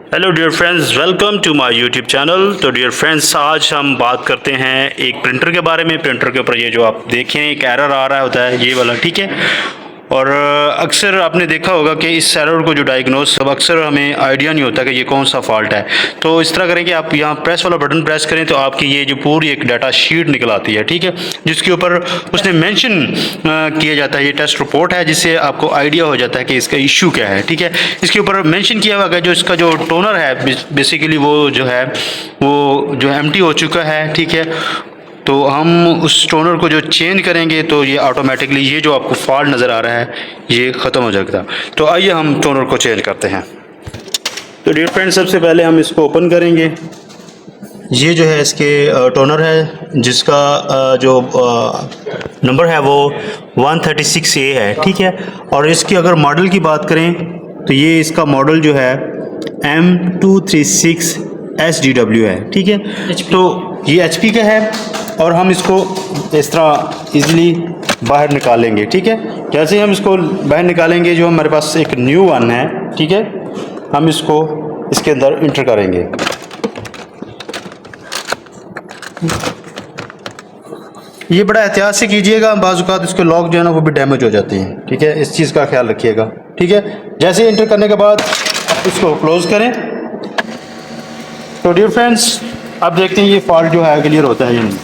Hello dear friends, welcome to my YouTube channel. तो dear friends, आज हम बात करते हैं एक प्रिंटर के बारे में। प्रिंटर के ऊपर ये जो आप देखें एक एरर आ रहा होता है, ये वाला, ठीक है। और अक्सर आपने देखा होगा कि इस एरर को जो डायग्नोस सब अक्सर हमें आइडिया नहीं होता कि ये कौन सा फॉल्ट है। तो इस तरह करें कि आप यहाँ प्रेस वाला बटन प्रेस करें तो आपकी ये जो पूरी एक डाटा शीट निकल आती है, ठीक है, जिसके ऊपर उसने मेंशन किया जाता है, ये टेस्ट रिपोर्ट है, जिससे आपको आइडिया हो जाता है कि इसका इशू क्या है, ठीक है। इसके ऊपर मेंशन किया हुआ है जो इसका जो टोनर है बेसिकली वो जो है वो जो एम्प्टी हो चुका है, ठीक है। तो हम उस टोनर को जो चेंज करेंगे तो ये ऑटोमेटिकली ये जो आपको फॉल्ट नज़र आ रहा है ये ख़त्म हो जाएगा। तो आइए हम टोनर को चेंज करते हैं। तो डियर फ्रेंड, सबसे पहले हम इसको ओपन करेंगे। ये जो है इसके टोनर है जिसका जो नंबर है वो 136A है, ठीक है। और इसकी अगर मॉडल की बात करें तो ये इसका मॉडल जो है M236SDW है, ठीक है। तो ये HP का है और हम इसको इस तरह इजीली बाहर निकालेंगे, ठीक है। जैसे ही हम इसको बाहर निकालेंगे, जो हमारे पास एक न्यू वन है, ठीक है, हम इसको इसके अंदर इंटर करेंगे। ये बड़ा एहतियात से कीजिएगा, बाज़ औक़ात इसके लॉक जो है ना वो भी डैमेज हो जाते हैं, ठीक है। इस चीज़ का ख्याल रखिएगा, ठीक है। जैसे ही इंटर करने के बाद इसको क्लोज करें तो डियर फ्रेंड्स अब देखते हैं ये फॉल्ट जो है क्लियर होता है या नहीं।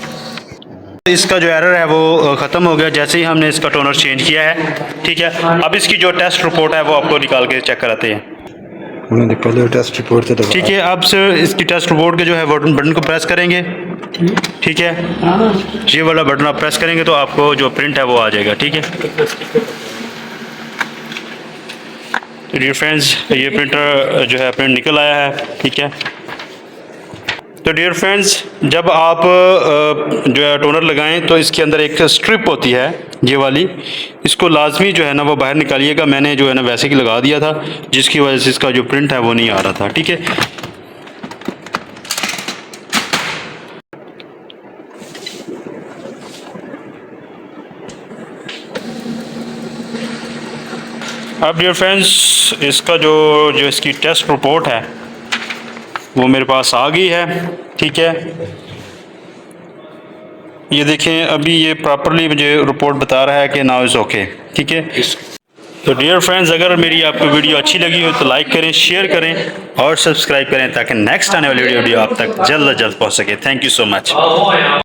इसका जो एरर है वो ख़त्म हो गया जैसे ही हमने इसका टोनर चेंज किया है, ठीक है। अब इसकी जो टेस्ट रिपोर्ट है वो आपको निकाल के चेक कराते हैं। पहले टेस्ट रिपोर्ट से ठीक है, अब से इसकी टेस्ट रिपोर्ट के जो है बटन को प्रेस करेंगे, ठीक है। ये वाला बटन आप प्रेस करेंगे तो आपको जो प्रिंट है वो आ जाएगा, ठीक है। डियर फ्रेंड्स, ये प्रिंटर जो है प्रिंट निकल आया है, ठीक है। तो डियर फ्रेंड्स, जब आप जो है टोनर लगाएं तो इसके अंदर एक स्ट्रिप होती है ये वाली, इसको लाजमी जो है ना वो बाहर निकालिएगा। मैंने जो है ना वैसे ही लगा दिया था, जिसकी वजह से इसका जो प्रिंट है वो नहीं आ रहा था, ठीक है। अब डियर फ्रेंड्स, इसका जो इसकी टेस्ट रिपोर्ट है वो मेरे पास आ गई है, ठीक है। ये देखें, अभी ये प्रॉपरली मुझे रिपोर्ट बता रहा है कि नाउ इज़ ओके, ठीक है। तो डियर फ्रेंड्स, अगर मेरी आपको वीडियो अच्छी लगी हो तो लाइक करें, शेयर करें और सब्सक्राइब करें ताकि नेक्स्ट आने वाली वीडियो आप तक जल्द से जल्द पहुंच सके। Thank you so much.